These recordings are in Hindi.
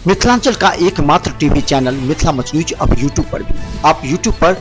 मिथिलांचल का एकमात्र TV channel Mithila much news अब यूट्यूब पर भी। आप यूट्यूब पर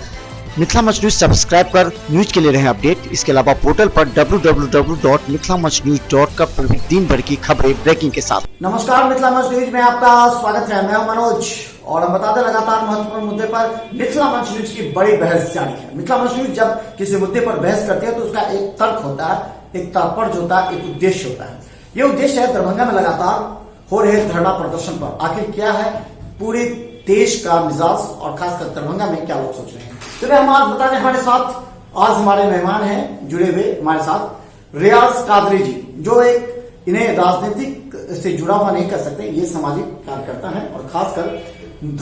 मिथिला मच न्यूज सब्सक्राइब कर न्यूज के लिए रहे अपडेट। इसके अलावा पोर्टल पर www.mithilamachnews.com पर भी दिन भर की खबरें ब्रेकिंग के साथ। नमस्कार, मिथिला मच न्यूज में आपका स्वागत है। मैं मनोज और हम बताते लगातार महत्वपूर्ण मुद्दे पर मिथिला मंच न्यूज की बड़ी बहस जारी है। मिथिला मंच न्यूज जब किसी मुद्दे पर बहस करती है तो उसका एक तर्क होता है, एक तात्पर्य होता है, एक उद्देश्य होता है। ये उद्देश्य है दरभंगा में लगातार हो रहे धरना प्रदर्शन पर आखिर क्या है पूरे देश का मिजाज और खासकर दरभंगा में क्या लोग सोच रहे हैं। चलिए हम आज बता दें, हमारे साथ आज हमारे मेहमान हैं जुड़े हुए हमारे साथ रियाज कादरी जी, जो एक इन्हें राजनीतिक से जुड़ा हुआ नहीं कर सकते, ये सामाजिक कार्यकर्ता है और खासकर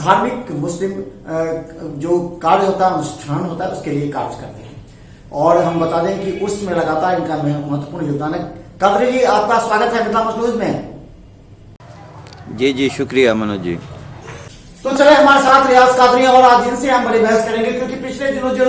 धार्मिक मुस्लिम जो कार्य होता है, अनुष्ठान होता है, उसके लिए कार्य करते हैं। और हम बता दें कि उसमें लगातार इनका महत्वपूर्ण योगदान है। कादरी जी, आपका स्वागत है मिथिला मच न्यूज में। जी शुक्रिया मनोज जी। तो चले हमारे साथ रियाज कादरी और आज इनसे हम बड़ी बहस करेंगे, क्योंकि पिछले दिनों जो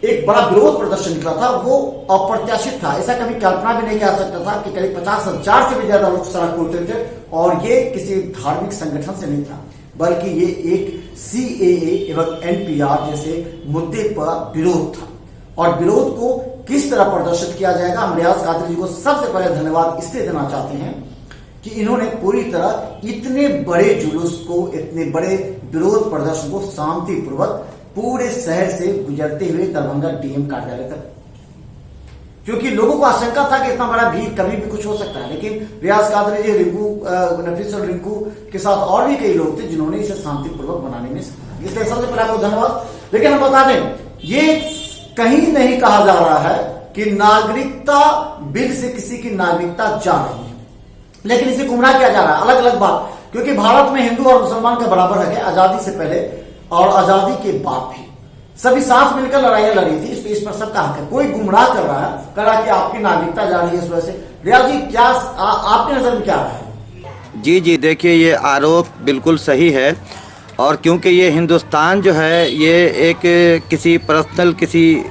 एक बड़ा विरोध प्रदर्शन निकला था वो अप्रत्याशित था। ऐसा कभी कल्पना भी नहीं कर सकता था कि करीब 50,000 से भी ज्यादा लोग सड़क पर उतरे थे और ये किसी धार्मिक संगठन से नहीं था, बल्कि ये एक CAA एवं NPR जैसे मुद्दे पर विरोध था। और विरोध को किस तरह प्रदर्शित किया जाएगा, हम रियाज कादरी जी को सबसे पहले धन्यवाद इसलिए देना चाहते हैं कि इन्होंने पूरी तरह इतने बड़े जुलूस को, इतने बड़े विरोध प्रदर्शन को शांतिपूर्वक पूरे शहर से गुजरते हुए दरभंगा DM कार्यालय तक, क्योंकि लोगों को आशंका था कि इतना बड़ा भीड़ कभी भी कुछ हो सकता है। लेकिन रियाज कादरी जी, नफीस और रिंकू के साथ और भी कई लोग थे जिन्होंने इसे शांतिपूर्वक बनाने में सफलता की। इसलिए सबसे पहले आपको धन्यवाद। लेकिन हम बता दें, ये कहीं नहीं कहा जा रहा है कि नागरिकता बिल से किसी की नागरिकता जा रही है, लेकिन इसे गुमराह किया जा रहा है। अलग अलग बात, क्योंकि भारत में हिंदू और मुसलमान का बराबर हक है। आजादी से पहले और आजादी के बाद भी सभी साथ मिलकर लड़ाइयां लड़ी थी, इस पर सबका हक है। कोई गुमराह कर रहा है, कह रहा कि आपकी नागरिकता जा रही है इस वजह से। रियाज जी, क्या आपकी नजर में क्या है? जी देखिए, ये आरोप बिल्कुल सही है। और क्योंकि ये हिंदुस्तान जो है ये एक किसी पर्सनल किसी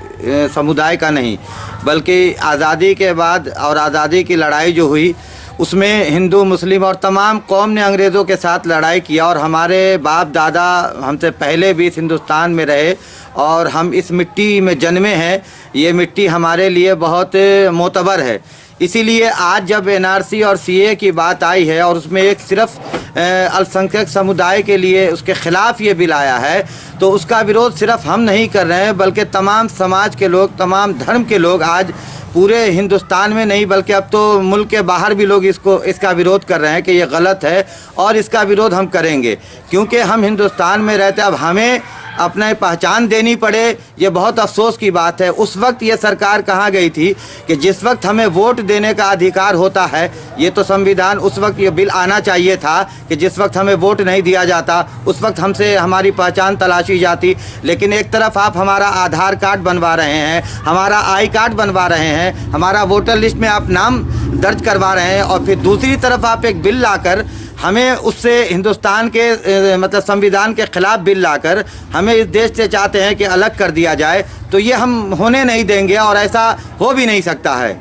समुदाय का नहीं, बल्कि आज़ादी के बाद और आज़ादी की लड़ाई जो हुई उसमें हिंदू मुस्लिम और तमाम कौम ने अंग्रेज़ों के साथ लड़ाई किया। और हमारे बाप दादा हमसे पहले भी इस हिंदुस्तान में रहे और हम इस मिट्टी में जन्मे हैं। ये मिट्टी हमारे लिए बहुत मोतबर है। इसीलिए आज जब NRC और CAA की बात आई है और उसमें एक सिर्फ अल्पसंख्यक समुदाय के लिए उसके ख़िलाफ़ ये बिल आया है, तो उसका विरोध सिर्फ हम नहीं कर रहे हैं, बल्कि तमाम समाज के लोग, तमाम धर्म के लोग आज पूरे हिंदुस्तान में नहीं बल्कि अब तो मुल्क के बाहर भी लोग इसका विरोध कर रहे हैं कि ये गलत है। और इसका विरोध हम करेंगे क्योंकि हम हिंदुस्तान में रहते, अब हमें अपना पहचान देनी पड़े, ये बहुत अफसोस की बात है। उस वक्त ये सरकार कहाँ गई थी कि जिस वक्त हमें वोट देने का अधिकार होता है, ये तो संविधान, उस वक्त ये बिल आना चाहिए था कि जिस वक्त हमें वोट नहीं दिया जाता उस वक्त हमसे हमारी पहचान तलाशी जाती। लेकिन एक तरफ आप हमारा आधार कार्ड बनवा रहे हैं, हमारा आई कार्ड बनवा रहे हैं, हमारा वोटर लिस्ट में आप नाम दर्ज करवा रहे हैं, और फिर दूसरी तरफ आप एक बिल लाकर हमें उससे हिंदुस्तान के मतलब संविधान के खिलाफ बिल लाकर हमें इस देश से चाहते हैं कि अलग कर दिया जाए। तो ये हम होने नहीं देंगे और ऐसा हो भी नहीं सकता है।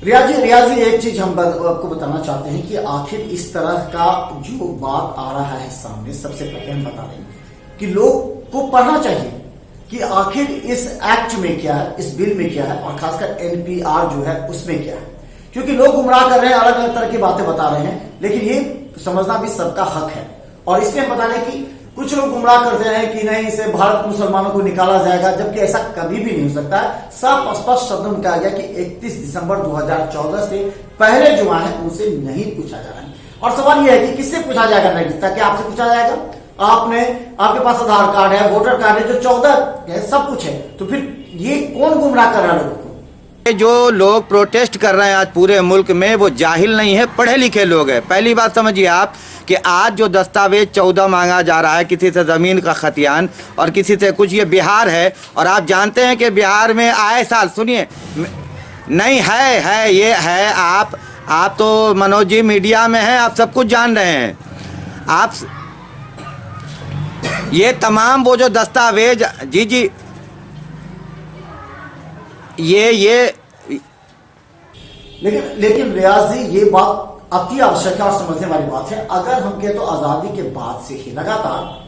रियाज जी, एक चीज हम आपको बताना चाहते हैं कि आखिर इस तरह का जो बात आ रहा है सामने, सबसे पहले हम बता दें कि लोग को पढ़ना चाहिए कि आखिर इस एक्ट में क्या है, इस बिल में क्या है, और खासकर NPR जो है उसमें क्या है। क्योंकि लोग गुमराह कर रहे हैं, अलग अलग तरह की बातें बता रहे हैं, लेकिन ये समझना भी सबका हक है। और इसमें बता दें कि कुछ लोग गुमराह करते हैं कि नहीं, इसे भारत मुसलमानों को निकाला जाएगा, जबकि ऐसा कभी भी नहीं हो सकता है। साफ स्पष्ट शब्दों में कहा गया कि 31 दिसंबर 2014 से पहले जो है उनसे नहीं पूछा जा रहा है। और सवाल यह है कि किससे पूछा जाएगा नागरिकता? क्या आपसे पूछा जाएगा? आपके पास आधार कार्ड है, वोटर कार्ड है, जो 14 है, सब कुछ है, तो फिर ये कौन गुमराह कर रहा है लोगों को? जो लोग प्रोटेस्ट कर रहे हैं आज पूरे मुल्क में, वो जाहिल नहीं है, पढ़े लिखे लोग हैं। पहली बात समझिए आप कि आज जो दस्तावेज 14 मांगा जा रहा है, किसी से ज़मीन का खतियान और किसी से कुछ, ये बिहार है। और आप जानते हैं कि बिहार में आए साल, सुनिए, नहीं है ये है। आप तो मनोज जी मीडिया में हैं, आप सब कुछ जान रहे हैं। आप ये तमाम वो जो दस्तावेज, जी ये लेकिन रियाज जी, ये बात अति आवश्यक है और समझने वाली बात है। अगर हम कहें तो आजादी के बाद से ही लगातार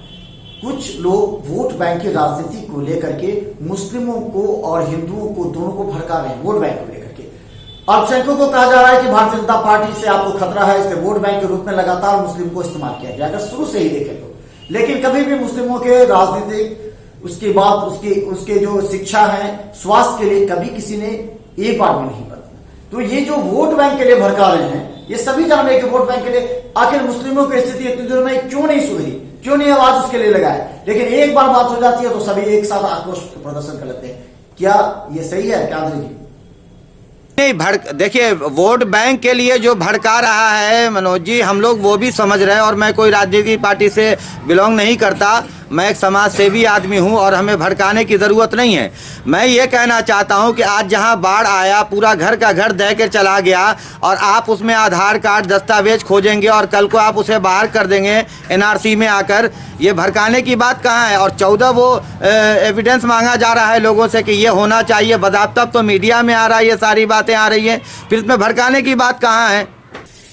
कुछ लोग वोट बैंक की राजनीति को लेकर के मुस्लिमों को और हिंदुओं को दोनों को भड़का रहे हैं, वोट बैंक को लेकर के। अल्पसंख्यकों को कहा जा रहा है कि भारतीय जनता पार्टी से आपको खतरा है, इसलिए वोट बैंक के रूप में लगातार मुस्लिम को इस्तेमाल किया गया, अगर शुरू से ही देखें तो। लेकिन कभी भी मुस्लिमों के राजनीतिक उसके बाद उसके जो शिक्षा है, स्वास्थ्य के लिए कभी किसी ने एक बार भी नहीं बदला। तो ये जो वोट बैंक के लिए भड़का रहे हैं, ये सभी जान रहे हैं कि वोट बैंक के लिए आखिर मुस्लिमों की स्थिति इतनी दिनों में क्यों नहीं सुधरी, क्यों नहीं आवाज उसके लिए लगाए। लेकिन एक बार बात हो जाती है तो सभी एक साथ आक्रोश प्रदर्शन कर लेते हैं। क्या ये सही है कादरी जी? नहीं, देखिए वोट बैंक के लिए जो भड़का रहा है मनोज जी, हम लोग वो भी समझ रहे हैं। और मैं कोई राजनीतिक पार्टी से बिलोंग नहीं करता, मैं एक समाज सेवी आदमी हूं और हमें भड़काने की ज़रूरत नहीं है। मैं ये कहना चाहता हूं कि आज जहां बाढ़ आया, पूरा घर का घर दह के चला गया और आप उसमें आधार कार्ड दस्तावेज खोजेंगे और कल को आप उसे बाहर कर देंगे एनआरसी में आकर, ये भड़काने की बात कहाँ है? और 14 वो एविडेंस मांगा जा रहा है लोगों से कि ये होना चाहिए, बज़ाब्ता तो मीडिया में आ रहा है, ये सारी बातें आ रही हैं, फिर इसमें भड़काने की बात कहाँ है?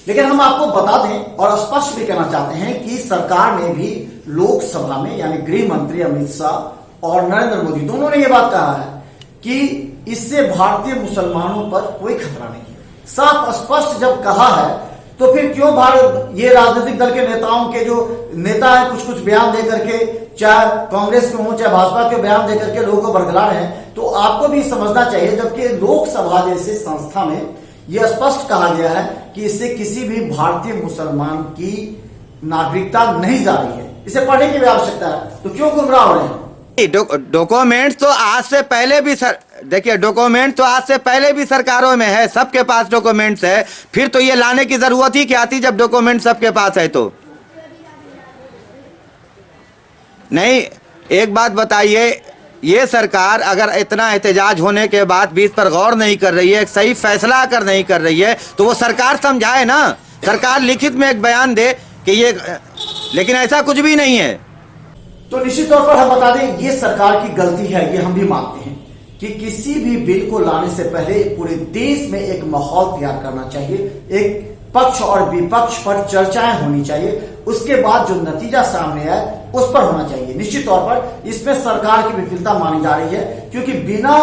लेकिन हम आपको बता दें और स्पष्ट भी कहना चाहते हैं कि सरकार ने भी लोकसभा में, यानी गृह मंत्री अमित शाह और नरेंद्र मोदी दोनों ने यह बात कहा है कि इससे भारतीय मुसलमानों पर कोई खतरा नहीं है। साफ स्पष्ट जब कहा है तो फिर क्यों भारत ये राजनीतिक दल के नेताओं के जो नेता है कुछ कुछ बयान दे करके, चाहे कांग्रेस के हो चाहे भाजपा के बयान दे करके लोगों को बरगला रहे हैं? तो आपको भी समझना चाहिए, जबकि लोकसभा जैसे संस्था में यह स्पष्ट कहा गया है कि इससे किसी भी भारतीय मुसलमान की नागरिकता नहीं जा रही है, इसे पढ़ने की भी आवश्यकता है, तो क्यों गुमराह हो रहे हैं? डॉक्यूमेंट तो आज से पहले भी देखिए डॉक्यूमेंट तो आज से पहले भी सरकारों में है, सबके पास डॉक्यूमेंट्स है, फिर तो ये लाने की जरूरत ही क्या थी जब डॉक्यूमेंट सबके पास है तो? नहीं, एक बात बताइए, ये सरकार अगर इतना एहतजाज होने के बाद भी इस पर गौर नहीं कर रही है, एक सही फैसला अगर नहीं कर रही है, तो वो सरकार समझाए ना, सरकार लिखित में एक बयान दे कि ये, लेकिन ऐसा कुछ भी नहीं है। तो निश्चित तौर पर हम बता दें, ये सरकार की गलती है, ये हम भी मानते हैं कि किसी भी बिल को लाने से पहले पूरे देश में एक माहौल तैयार करना चाहिए, एक पक्ष और विपक्ष पर चर्चाएं होनी चाहिए, उसके बाद जो नतीजा सामने आए उस पर होना चाहिए। निश्चित तौर पर इसमें सरकार की विफलता मानी जा रही है, क्योंकि बिना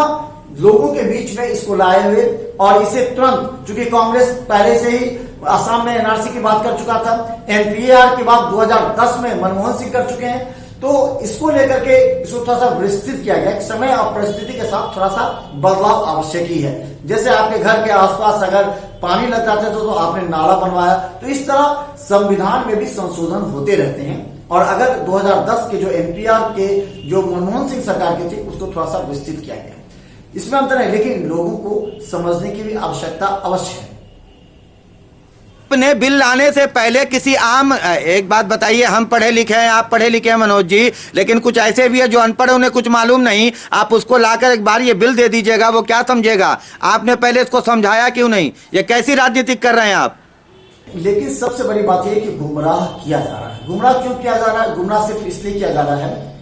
लोगों के बीच में इसको लाए हुए और इसे तुरंत, चूंकि कांग्रेस पहले से ही असम में एनआरसी की बात कर चुका था, एनपीआर की बात 2010 में मनमोहन सिंह कर चुके हैं, तो इसको लेकर के इसको थोड़ा सा विस्तृत किया गया। समय और परिस्थिति के साथ थोड़ा सा बदलाव आवश्यक ही है। जैसे आपके घर के आसपास अगर पानी लग जाते तो आपने नाला बनवाया, तो इस तरह संविधान में भी संशोधन होते रहते हैं। और अगर 2010 के जो एनपीआर के जो मनमोहन सिंह सरकार के थे उसको थोड़ा सा विस्तृत किया गया, इसमें अंतर है, लेकिन लोगों को समझने की भी आवश्यकता अवश्य है। अपने बिल लाने से पहले किसी आम, एक बात बताइए, हम पढ़े लिखे हैं, आप पढ़े लिखे हैं मनोज जी, लेकिन कुछ ऐसे भी है जो अनपढ़, उन्हें कुछ मालूम नहीं, आप उसको लाकर एक बार ये बिल दे दीजिएगा, वो क्या समझेगा? आपने पहले इसको समझाया क्यों नहीं? ये कैसी राजनीति कर रहे हैं आप? लेकिन सबसे बड़ी बात यह है कि गुमराह किया जा रहा है। गुमराह क्यों किया जा रहा है? गुमराह सिर्फ इसलिए किया जा रहा है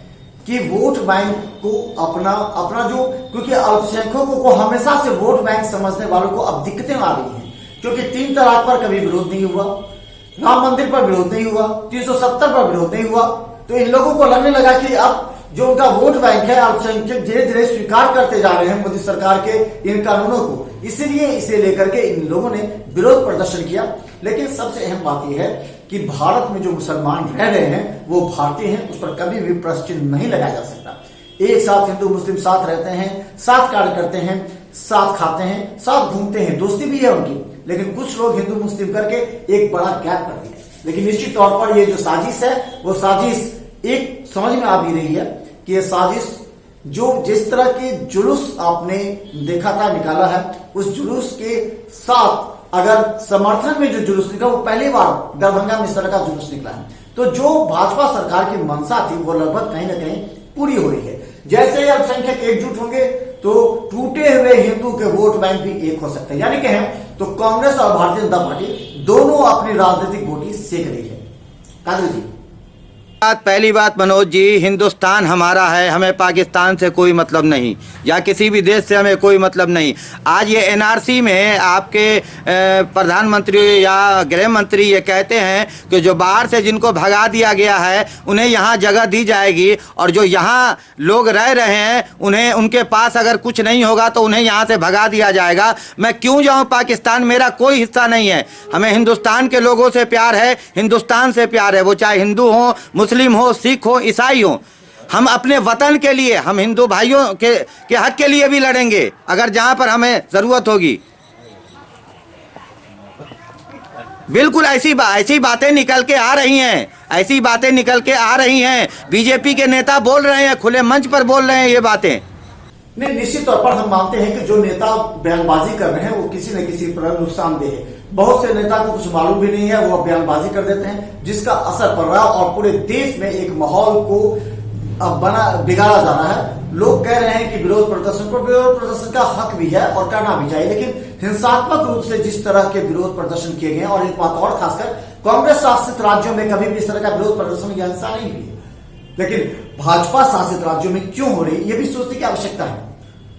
कि वोट बैंक को अपना जो, क्योंकि अल्पसंख्यकों को हमेशा से वोट बैंक समझने वालों को अब दिक्कतें आ रही हैं, क्योंकि 3 तलाक पर कभी विरोध नहीं हुआ, राम मंदिर पर विरोध नहीं हुआ, 370 पर विरोध नहीं हुआ, तो इन लोगों को लगने लगा कि अब जो उनका वोट बैंक है अल्पसंख्यक धीरे धीरे स्वीकार करते जा रहे हैं मोदी सरकार के इन कानूनों को, इसलिए इसे लेकर के इन लोगों ने विरोध प्रदर्शन किया। लेकिन सबसे अहम बात यह है कि भारत में जो मुसलमान रह रहे हैं वो भारतीय हैं, उस पर कभी भी प्रश्न चिन्ह नहीं लगाया जा सकता। एक साथ हिंदू मुस्लिम साथ रहते हैं, साथ कार्य करते हैं, साथ खाते हैं, साथ घूमते हैं, दोस्ती भी है उनकी, लेकिन कुछ लोग हिंदू मुस्लिम करके एक बड़ा गैप कर दिया। लेकिन निश्चित तौर पर ये जो साजिश है वो साजिश एक समझ में आ भी रही है कि ये साजिश जो जिस तरह के जुलूस आपने देखा था निकाला है, उस जुलूस के साथ अगर समर्थन में जो जुलूस निकला वो पहली बार दरभंगा में इस तरह का जुलूस निकला है, तो जो भाजपा सरकार की मंशा थी वो लगभग कहीं ना कहीं पूरी हो रही है। जैसे ही अल्पसंख्यक एकजुट होंगे तो टूटे हुए हिंदू के वोट बैंक भी एक हो सकते हैं। यानी कहें तो कांग्रेस और भारतीय जनता पार्टी दोनों अपनी राजनीतिक बोटी सेक रही है। कादरी जी, पहली बात मनोज जी, हिंदुस्तान हमारा है, हमें पाकिस्तान से कोई मतलब नहीं, या किसी भी देश से हमें कोई मतलब नहीं। आज ये एनआरसी में आपके प्रधानमंत्री या गृह मंत्री ये कहते हैं कि जो बाहर से जिनको भगा दिया गया है उन्हें यहाँ जगह दी जाएगी, और जो यहाँ लोग रह रहे हैं उन्हें, उनके पास अगर कुछ नहीं होगा तो उन्हें यहाँ से भगा दिया जाएगा। मैं क्यों जाऊँ पाकिस्तान, मेरा कोई हिस्सा नहीं है। हमें हिंदुस्तान के लोगों से प्यार है, हिंदुस्तान से प्यार है, वो चाहे हिंदू हो, मुस्लिम हो, सिख हो, ईसाई हो। हम अपने वतन के लिए, हम हिंदू भाइयों के हक के लिए भी लड़ेंगे अगर जहां पर हमें जरूरत होगी। बिल्कुल ऐसी बातें निकल के आ रही हैं, ऐसी बातें निकल के आ रही हैं। बीजेपी के नेता बोल रहे हैं, खुले मंच पर बोल रहे हैं ये बातें। नहीं, निश्चित तौर पर हम मानते हैं कि जो नेता बयानबाजी कर रहे हैं वो किसी न किसी पर नुकसानदेह है। बहुत से नेता को कुछ मालूम भी नहीं है, वो बयानबाजी कर देते हैं जिसका असर पड़ रहा है और पूरे देश में एक माहौल को बिगाड़ा जा रहा है। लोग कह रहे हैं कि विरोध प्रदर्शन का हक भी है और करना भी चाहिए, लेकिन हिंसात्मक रूप से जिस तरह के विरोध प्रदर्शन किए गए और एक बात और, खासकर कांग्रेस शासित राज्यों में कभी भी इस तरह का विरोध प्रदर्शन या हिंसा नहीं हुई, लेकिन भाजपा शासित राज्यों में क्यों हो रही है ये भी सोचने की आवश्यकता है।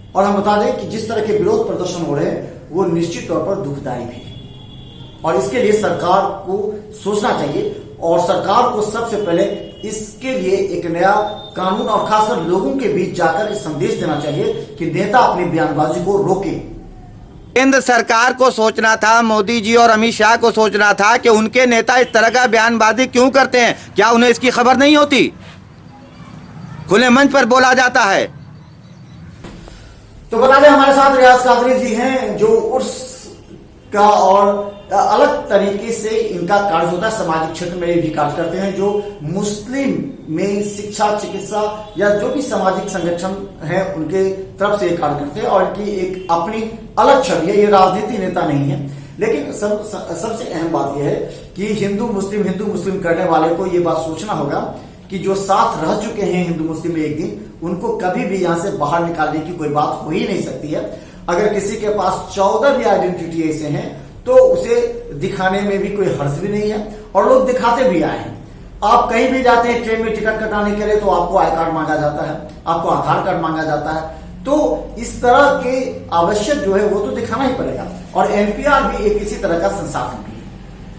और हम बता दें कि जिस तरह के विरोध प्रदर्शन हो रहे हैं वो निश्चित तौर पर दुखदायी भी है और इसके लिए सरकार को सोचना चाहिए और सरकार को सबसे पहले इसके लिए एक नया कानून और खासकर लोगों के बीच जाकर इस संदेश देना चाहिए कि नेता अपनी बयानबाजी को रोके। केंद्र सरकार को सोचना था, मोदी जी और अमित शाह को सोचना था कि उनके नेता इस तरह का बयानबाजी क्यों करते हैं। क्या उन्हें इसकी खबर नहीं होती? खुले मंच पर बोला जाता है। तो बता दें हमारे साथ रियाज कादरी जी हैं जो उर्स का और अलग तरीके से इनका कार्य होता है, सामाजिक क्षेत्र में भी कार्य करते हैं, जो मुस्लिम में शिक्षा, चिकित्सा या जो भी सामाजिक संगठन है उनके तरफ से कार्य करते हैं और इनकी एक अपनी अलग छवि है। ये राजनीति नेता नहीं है, लेकिन सबसे अहम बात यह है कि हिंदू मुस्लिम करने वाले को ये बात सोचना होगा कि जो साथ रह चुके हैं हिंदू मुस्लिम में एक दिन, उनको कभी भी यहां से बाहर निकालने की कोई बात हो ही नहीं सकती है। अगर किसी के पास 14 भी आइडेंटिटी ऐसे हैं तो उसे दिखाने में भी कोई हर्ज भी नहीं है और लोग दिखाते भी आए हैं। आप कहीं भी जाते हैं ट्रेन में टिकट कटाने के लिए तो आपको आई कार्ड मांगा जाता है, आपको आधार कार्ड मांगा जाता है, तो इस तरह के आवश्यक जो है वो तो दिखाना ही पड़ेगा और एनपीआर भी एक इसी तरह का संसाधन भी है।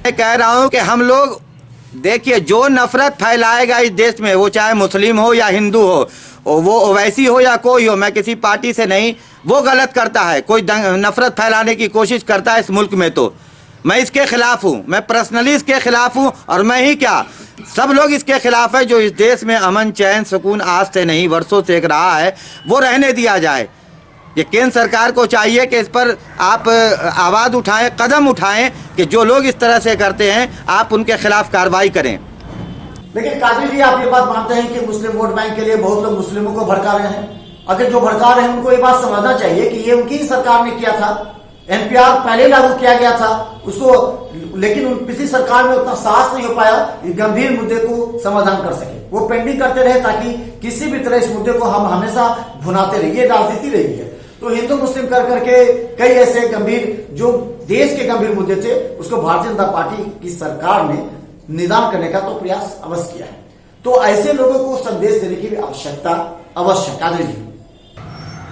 मैं कह रहा हूं कि हम लोग देखिए, जो नफरत फैलाएगा इस देश में, वो चाहे मुस्लिम हो या हिंदू हो, वो ओवैसी हो या कोई हो, मैं किसी पार्टी से नहीं, वो गलत करता है। कोई नफरत फैलाने की कोशिश करता है इस मुल्क में तो मैं इसके खिलाफ हूँ, मैं पर्सनली इसके खिलाफ हूँ और मैं ही क्या, सब लोग इसके खिलाफ है। जो इस देश में अमन चैन सुकून आज से नहीं वर्षों से एक रहा है वो रहने दिया जाए। ये केंद्र सरकार को चाहिए कि इस पर आप आवाज़ उठाएं, कदम उठाएं कि जो लोग इस तरह से करते हैं आप उनके खिलाफ कार्रवाई करें। लेकिन कादरी जी, आप ये बात मानते हैं कि मुस्लिम वोट बैंक के लिए बहुत लोग मुस्लिमों को भड़का रहे हैं? अगर जो भड़का रहे हैं उनको ये बात समझना चाहिए कि ये उनकी ही सरकार ने किया था, एनपीआर पहले लागू किया गया था उसको, लेकिन पिछली सरकार में उतना साहस नहीं हो पाया गंभीर मुद्दे को समाधान कर सके। वो पेंडिंग करते रहे ताकि किसी भी तरह इस मुद्दे को हम हमेशा भुनाते रहे। ये राजनीति रही है। तो हिंदू मुस्लिम कर करके कई ऐसे गंभीर जो देश के गंभीर मुद्दे थे उसको भारतीय जनता पार्टी की सरकार ने निदान करने का तो प्रयास अवश्य किया है। तो ऐसे लोगों को संदेश देने की भी आवश्यकता अवश्य। कादरी जी,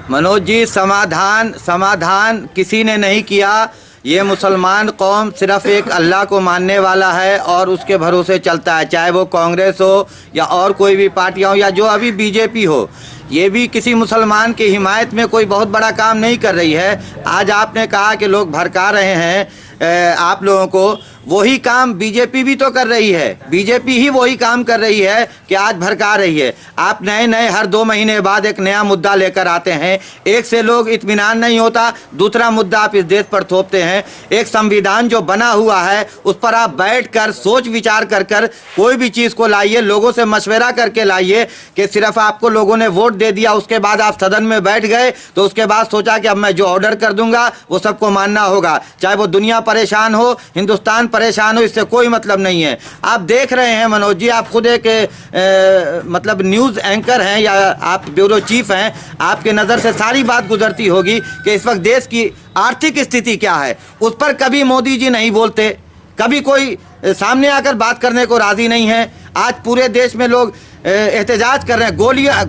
मनोज जी, समाधान किसी ने नहीं किया। ये मुसलमान कौम सिर्फ एक अल्लाह को मानने वाला है और उसके भरोसे चलता है, चाहे वो कांग्रेस हो या और कोई भी पार्टियां हो या जो अभी बीजेपी हो। ये भी किसी मुसलमान की हिमायत में कोई बहुत बड़ा काम नहीं कर रही है। आज आपने कहा कि लोग भड़का रहे हैं आप लोगों को, वही काम बीजेपी भी तो कर रही है। बीजेपी ही वही काम कर रही है कि आज भड़का रही है। आप नए हर 2 महीने बाद एक नया मुद्दा लेकर आते हैं, एक से लोग इत्मीनान नहीं होता, दूसरा मुद्दा आप इस देश पर थोपते हैं। एक संविधान जो बना हुआ है उस पर आप बैठकर सोच विचार कर कोई भी चीज़ को लाइए, लोगों से मशवरा करके लाइए कि सिर्फ आपको लोगों ने वोट दे दिया, उसके बाद आप सदन में बैठ गए तो उसके बाद सोचा कि अब मैं जो ऑर्डर कर दूंगा वो सबको मानना होगा। चाहे वो दुनिया परेशान हो, हिंदुस्तान परेशान हो, इससे कोई मतलब नहीं है। आप देख रहे हैं मनोज जी, आप खुद एक मतलब न्यूज़ एंकर हैं या आप ब्यूरो चीफ हैं, आपके नज़र से सारी बात गुजरती होगी कि इस वक्त देश की आर्थिक स्थिति क्या है। उस पर कभी मोदी जी नहीं बोलते, कभी कोई सामने आकर बात करने को राजी नहीं है। आज पूरे देश में लोग एहतजाज कर रहे हैं,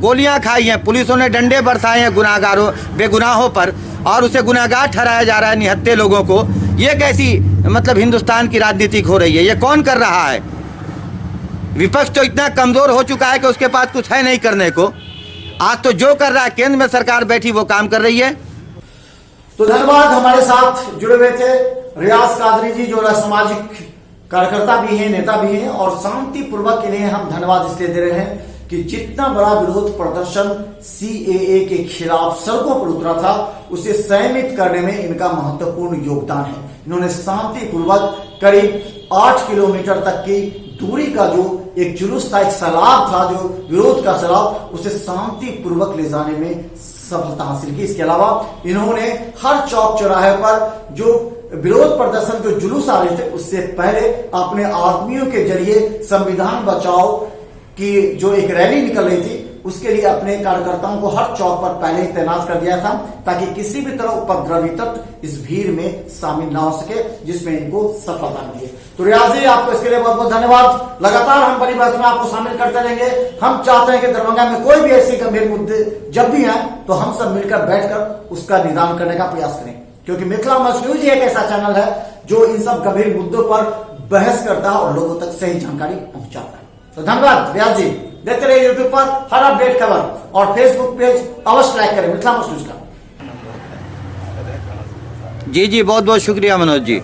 गोलियां खाई हैं, पुलिसों ने डंडे बरसाए हैं गुनाहगारों बेगुनाहों पर, और उसे गुनाहगार ठहराया जा रहा है निहत्थे लोगों को। ये कैसी मतलब हिंदुस्तान की राजनीति हो रही है? ये कौन कर रहा है? विपक्ष तो इतना कमजोर हो चुका है कि उसके पास कुछ है नहीं करने को। आज तो जो कर रहा है, केंद्र में सरकार बैठी वो काम कर रही है। तो धन्यवाद, हमारे साथ जुड़े हुए थे रियाज कादरी जी, जो सामाजिक कार्यकर्ता भी हैं, नेता भी हैं, और शांतिपूर्वक इन्हें हम धन्यवाद इसलिए दे रहे हैं कि जितना बड़ा विरोध प्रदर्शन सीएए के खिलाफ सड़कों पर उतरा था, उसे संयमित करने में इनका महत्वपूर्ण योगदान है। इन्होंने शांतिपूर्वक करीब 8 किलोमीटर तक की दूरी का जो एक जुलूस था, एक सैलाब था, जो विरोध का सैलाब, उसे शांतिपूर्वक ले जाने में सफलता हासिल की। इसके अलावा इन्होंने हर चौक चौराहे पर जो विरोध प्रदर्शन जो जुलूस आ रहे थे, उससे पहले अपने आदमियों के जरिए संविधान बचाओ की जो एक रैली निकल रही थी, उसके लिए अपने कार्यकर्ताओं को हर चौक पर पहले ही तैनात कर दिया था, ताकि किसी भी तरह उपद्रवी तत्व इस भीड़ में शामिल ना हो सके, जिसमें इनको सफलता मिली। तो रियाज जी, आपको इसके लिए बहुत बहुत धन्यवाद। लगातार हम बड़ी बहस में आपको शामिल करते रहेंगे। हम चाहते हैं कि दरभंगा में कोई भी ऐसे गंभीर मुद्दे जब भी आए तो हम सब मिलकर बैठकर उसका निदान करने का प्रयास करें, क्योंकि मिथिला मच न्यूज एक ऐसा चैनल है जो इन सब गंभीर मुद्दों पर बहस करता है और लोगों तक सही जानकारी पहुंचाता है। तो धन्यवाद रियाज जी। देखते रहिए यूट्यूब पर हर अपडेट खबर, और फेसबुक पेज अवश्य लाइक करें मिथिला मच न्यूज का। जी बहुत बहुत शुक्रिया मनोज जी।